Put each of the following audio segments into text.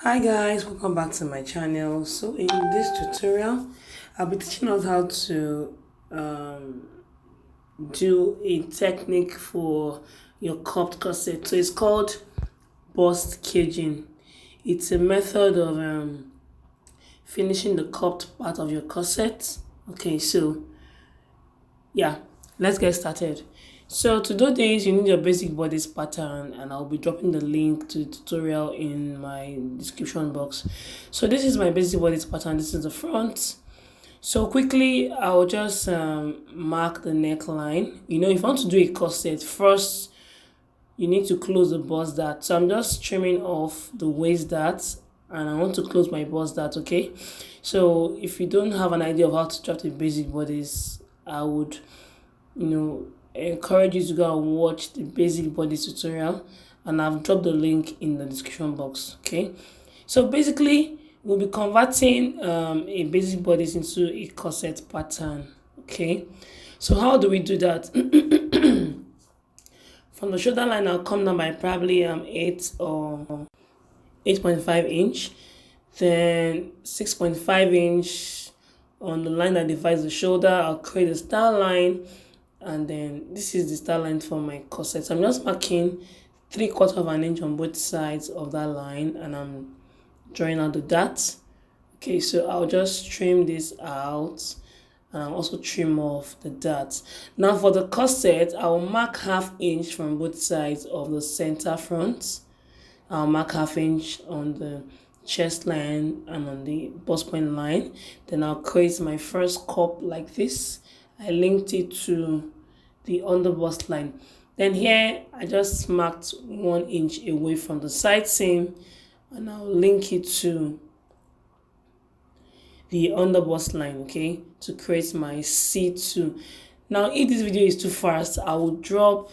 Hi guys, welcome back to my channel. So in this tutorial, I'll be teaching us how to um, do a technique for your cupped corset. So it's called bust caging. It's a method of finishing the cupped part of your corset. Okay, so yeah, let's get started. So to do this, you need your basic bodice pattern, and I'll be dropping the link to the tutorial in my description box. So this is my basic bodice pattern. This is the front. So quickly, I'll just mark the neckline. If you want to do a corset, first you need to close the bust dart. So I'm just trimming off the waist dart, and I want to close my bust dart. Okay. So if you don't have an idea of how to draft a basic bodice, I would encourage you to go and watch the basic body tutorial, and I've dropped the link in the description box. Okay, so basically we'll be converting a basic bodice into a corset pattern. Okay, so how do we do that? From the shoulder line, I'll come down by probably 8 or 8.5 inch, then 6.5 inch on the line that divides the shoulder. I'll create a star line, and then this is the star line for my corset. So I'm just marking 3/4 of an inch on both sides of that line, and I'm drawing out the dart. Okay, so I'll just trim this out, and I'll also trim off the dart. Now for the corset, I'll mark 1/2 inch from both sides of the center front. I'll mark 1/2 inch on the chest line and on the bust point line. Then I'll create my first cup like this. I linked it to the underbust line. Then here I just marked 1 inch away from the side seam, and I'll link it to the underbust line, okay, to create my C2. Now if this video is too fast, I will drop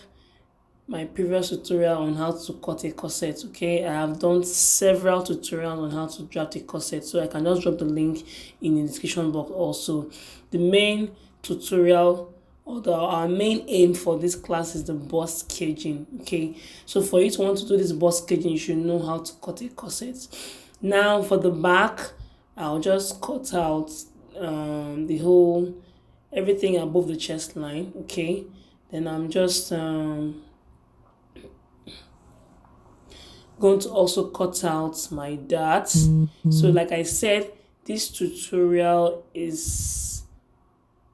my previous tutorial on how to cut a corset. Okay, I have done several tutorials on how to draft a corset, so I can just drop the link in the description box also. The main tutorial, our main aim for this class is the bust caging. Okay, so for you to want to do this bust caging, you should know how to cut a corset. Now for the back, I'll just cut out the whole everything above the chest line. Okay, then I'm just going to also cut out my darts. So like I said, this tutorial is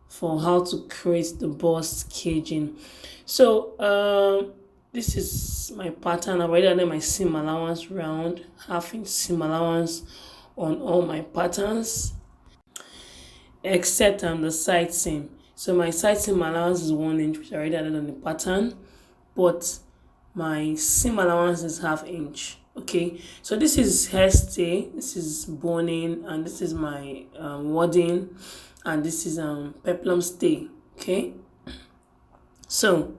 for how to create the bust caging. So this is my pattern. I've already added my seam allowance round, 1/2 inch seam allowance on all my patterns, except the side seam. So my side seam allowance is 1 inch, which I already added on the pattern, but my seam allowance is 1/2 inch. Okay, so this is hairstay, this is boning, and this is my wadding, and this is peplum stay. Okay, so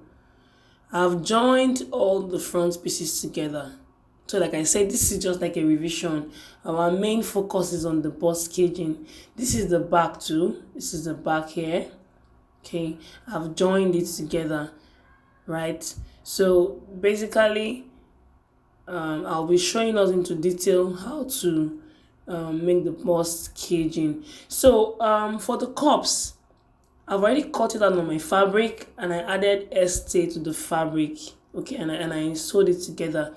I've joined all the front pieces together. So like I said, this is just like a revision. Our main focus is on the bust caging. This is the back too. This is the back here. Okay, I've joined it together, right? So basically, I'll be showing us into detail how to make the bust caging. So for the cups, I've already cut it out on my fabric, and I added stay to the fabric. Okay, and I sewed it together.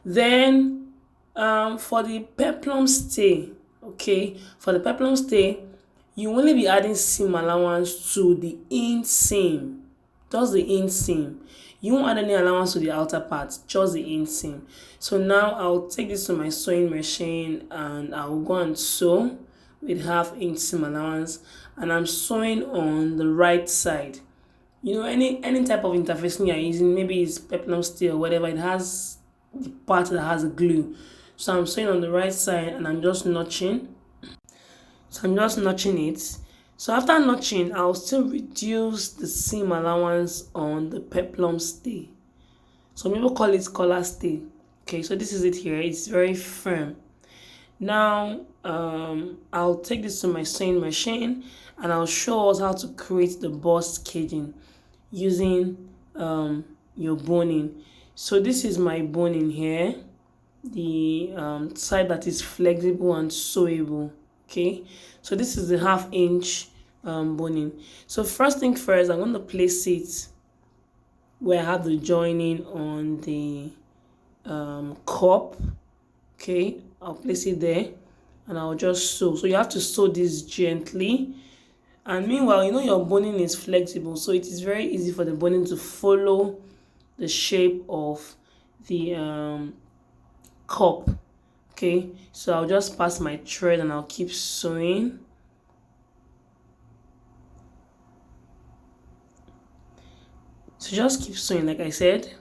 Then for the peplum stay, okay, for the peplum stay, you only be adding seam allowance to the inseam, just the inseam. You won't add any allowance to the outer part, just the inseam. So now I'll take this to my sewing machine, and I'll go and sew with 1/2 inch seam allowance, and I'm sewing on the right side. Any type of interfacing you're using, maybe it's peplum steel or whatever, it has the part that has a glue. So I'm sewing on the right side, and I'm just notching. So I'm just notching it. So after notching, I'll still reduce the seam allowance on the peplum stay. Some people call it collar stay. Okay, so this is it here. It's very firm. Now I'll take this to my sewing machine, and I'll show us how to create the bust caging using your boning. So this is my boning here. the side that is flexible and sewable. Okay, so this is the half inch boning. So first thing first, I'm going to place it where I have the joining on the cup. Okay, I'll place it there and I'll just sew. So you have to sew this gently. And meanwhile, you know your boning is flexible, so it is very easy for the boning to follow the shape of the cup. Okay, so I'll just pass my thread and I'll keep sewing. So just keep sewing, like I said.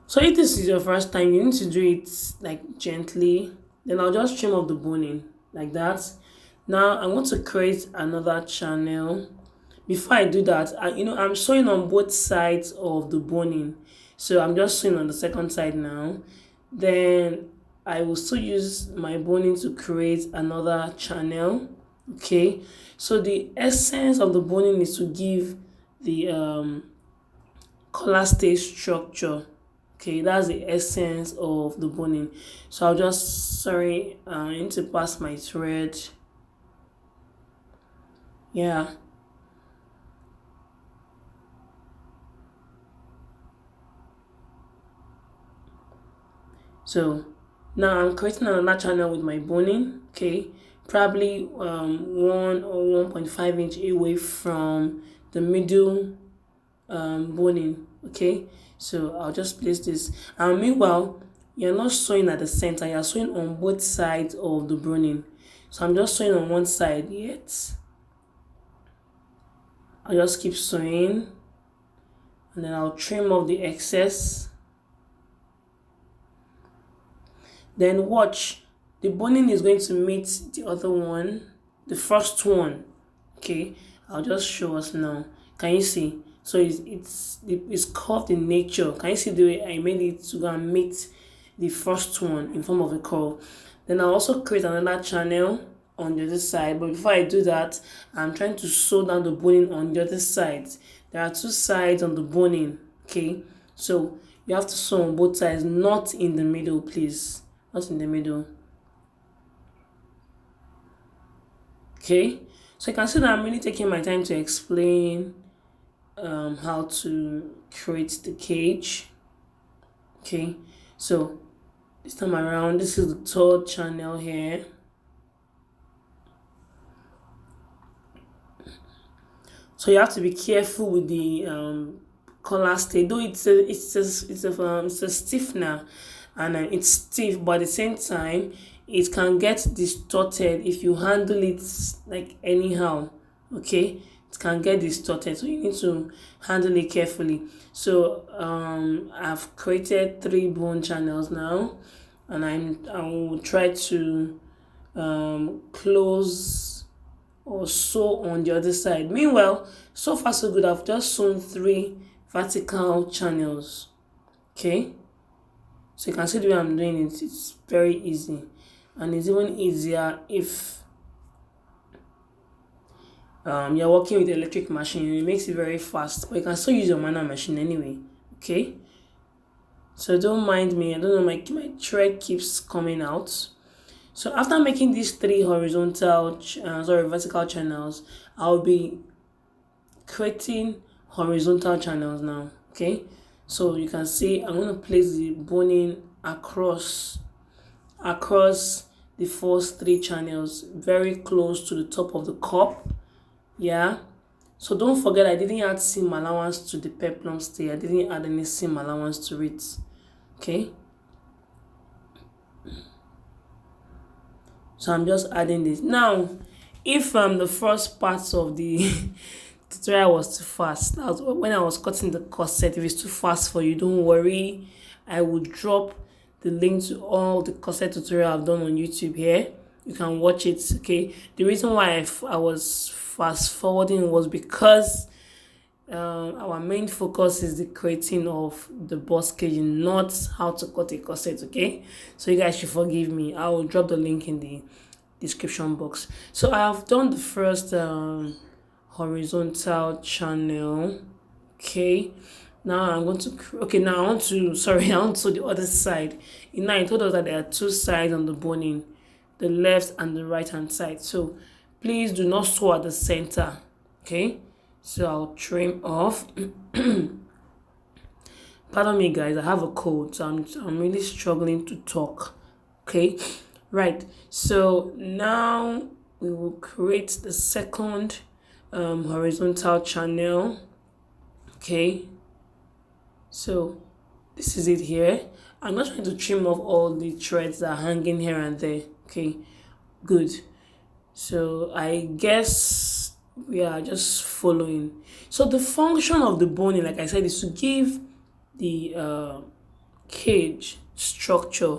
So if this is your first time, you need to do it like gently. Then I'll just trim off the boning like that. Now I'm going to create another channel. Before I do that, I'm sewing on both sides of the boning. So I'm just sewing on the second side now. Then I will still use my boning to create another channel. Okay. So the essence of the boning is to give the collar stay structure. Okay, that's the essence of the boning. So I'll just, sorry, I need to pass my thread. Yeah. So now I'm creating another channel with my boning. Okay, probably 1 or 1.5 inch away from the middle boning. Okay, so I'll just place this. And meanwhile, you're not sewing at the center, you're sewing on both sides of the boning. So I'm just sewing on one side yet. I'll just keep sewing and then I'll trim off the excess. Then watch, the boning is going to meet the other one, the first one. Okay, I'll just show us now. Can you see? So it's curved in nature. Can you see the way I made it to go and meet the first one in form of a curve? Then I'll also create another channel on the other side. But before I do that, I'm trying to sew down the boning on the other side. There are two sides on the boning. Okay, so you have to sew on both sides, not in the middle, please. Not in the middle. Okay, so you can see that I'm really taking my time to explain how to create the cage. Okay, so this time around, this is the third channel here. So you have to be careful with the collar stay. Though it's a stiffener, and it's stiff, but at the same time, it can get distorted if you handle it like anyhow. Okay, it can get distorted, so you need to handle it carefully. So I've created 3 bone channels now, and I will try to close or sew on the other side. Meanwhile, so far so good, I've just sewn 3 vertical channels. Okay, so you can see the way I'm doing it. It's very easy, and it's even easier if you're working with electric machine. It makes it very fast, but you can still use your manual machine anyway. Okay, so don't mind me. I don't know, my thread keeps coming out. So after making these 3 vertical channels, I'll be creating horizontal channels now. Okay, so you can see I'm going to place the boning across the first 3 channels, very close to the top of the cup. Yeah, so don't forget, I didn't add seam allowance to the peplum stay. I didn't add any seam allowance to it. Okay, so I'm just adding this now. If the first parts of the tutorial was too fast, that was when I was cutting the corset. If it's too fast for you, don't worry, I will drop the link to all the corset tutorial I've done on YouTube here. You can watch it. Okay, the reason why I was fast forwarding was because our main focus is the creating of the bust caging, not how to cut a corset. Okay, so you guys should forgive me. I will drop the link in the description box. So I have done the first horizontal channel. Okay, now I'm going to okay, now I want to sorry I want to the other side. In now I told us that there are two sides on the boning, the left and the right hand side. So please do not sew at the center. Okay, so I'll trim off. Pardon me, guys, I have a cold, so I'm really struggling to talk. Okay, right. So now we will create the second horizontal channel. Okay, so this is it here. I'm not trying to trim off all the threads that are hanging here and there. Okay, good. So I guess we are just following. So the function of the boning, like I said, is to give the cage structure.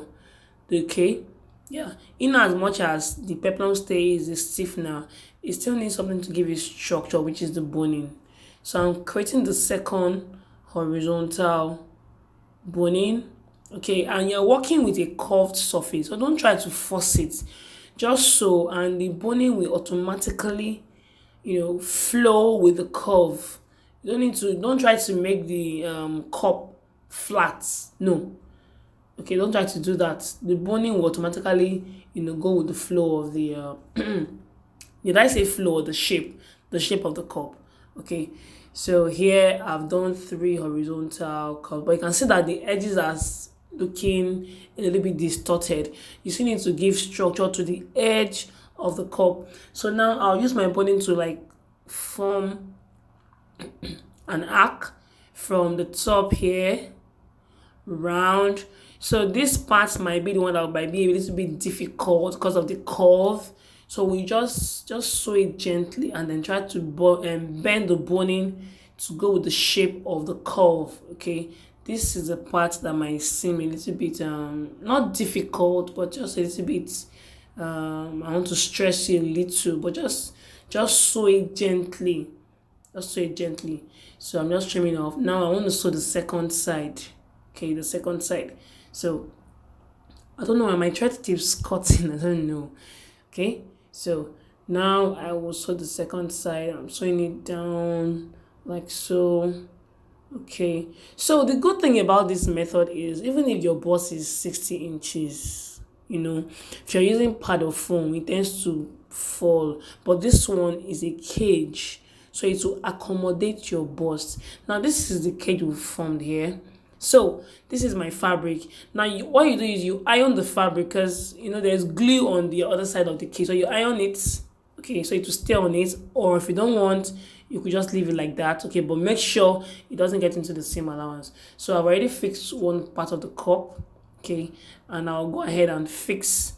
Okay, yeah. In as much as the peplum stay is a stiffener, it still needs something to give it structure, which is the boning. So I'm creating the second horizontal boning. Okay, and you're working with a curved surface, so don't try to force it. Just so, and the boning will automatically, flow with the curve. You don't need to. Don't try to make the cup flat. No. Okay, don't try to do that. The boning will automatically, go with the flow of the. Did I say flow or the shape of the cup? Okay, so here I've done three horizontal curves, but you can see that the edges are looking a little bit distorted. You still need to give structure to the edge of the cup. So now I'll use my boning to like form an arc from the top here round. So this part might be the one that might be a little bit difficult because of the curve. So we just sew it gently and then try to bend the boning to go with the shape of the curve. Okay, this is the part that might seem a little bit not difficult, but just a little bit I want to stress it a little, but just sew it gently. Just sew it gently. So I'm just trimming off. Now I want to sew the second side. Okay, the second side. So I don't know, I might try to keep cutting. I don't know. Okay, so now I will sew the second side. I'm sewing it down like so. Okay, so the good thing about this method is even if your bust is 60 inches, if you're using pad of foam, it tends to fall. But this one is a cage, so it will accommodate your bust. Now this is the cage we formed here. So this is my fabric. Now what you do is you iron the fabric because there's glue on the other side of the cage. So you iron it, okay, so it will stay on it. Or if you don't want, you could just leave it like that, okay. But make sure it doesn't get into the seam allowance. So I've already fixed one part of the cup, okay, and I'll go ahead and fix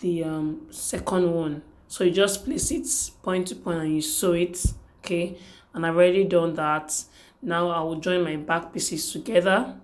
the second one. So you just place it point to point and you sew it, okay. And I've already done that. Now I will join my back pieces together.